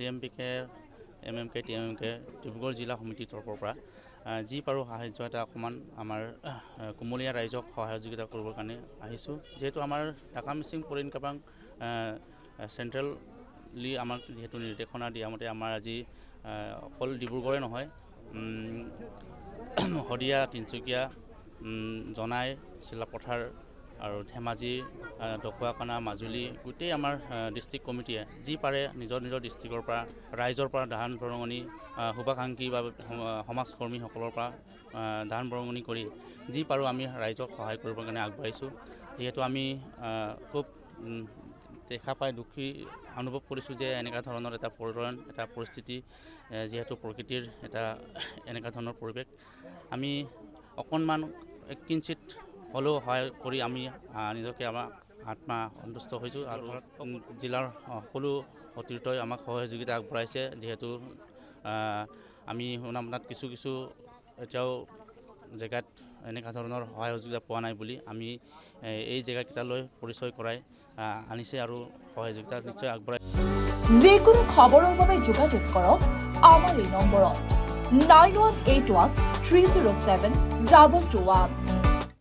TMPK MMK TMMK Dibrugarh জিলা সমিতিৰ তৰফৰ পৰা যি পাৰোঁ সাহায্য এটা অকণমান আমাৰ কুমলীয়া ৰাইজক সহযোগিতা কৰিবৰ কাৰণে আহিছোঁ। যিহেতু আমাৰ ঢাকা মিচিং পলিন কাপাং চেণ্ট্ৰেলি আমাক যিহেতু নিৰ্দেশনা দিয়া মতে আমাৰ আজি অকল ডিব্ৰুগড়ে নহয় শদিয়া, তিনিচুকীয়া, জনাই, চিলাপথাৰ আৰু ধেমাজি, ঢকুৱাখানা, মাজুলী গোটেই আমাৰ ডিষ্ট্ৰিক্ট কমিটিয়ে যি পাৰে নিজৰ ডিষ্ট্ৰিক্টৰ পৰা ৰাইজৰ পৰা দান বৰঙণি শুভাকাংক্ষী বা সমাজকৰ্মীসকলৰ পৰা দান বৰঙণি কৰি যি পাৰোঁ আমি ৰাইজক সহায় কৰিবৰ কাৰণে আগবাঢ়িছোঁ। যিহেতু আমি খুব দেখা পাই দুখী অনুভৱ কৰিছোঁ যে এনেকুৱা ধৰণৰ এটা পৰিস্থিতি যিহেতু প্ৰকৃতিৰ এটা এনেকুৱা ধৰণৰ পৰিৱেশ আমি অকণমান কিঞ্চিত হ'লেও সহায় কৰি আমি নিজকে আমাৰ আত্মা সন্তুষ্ট হৈছোঁ। আৰু জিলাৰ সকলো সতীৰ্থই আমাক সহযোগিতা আগবঢ়াইছে। যিহেতু আমি শুনামনাত কিছু এতিয়াও জেগাত এনেকুৱা ধৰণৰ সহায় সহযোগিতা পোৱা নাই বুলি আমি এই জেগাকেইটালৈ পৰিচয় কৰাই আনিছে আৰু সহযোগিতা নিশ্চয় আগবঢ়াই। যিকোনো খবৰৰ বাবে যোগাযোগ কৰক আমাৰ এই নম্বৰত 9181 307 221।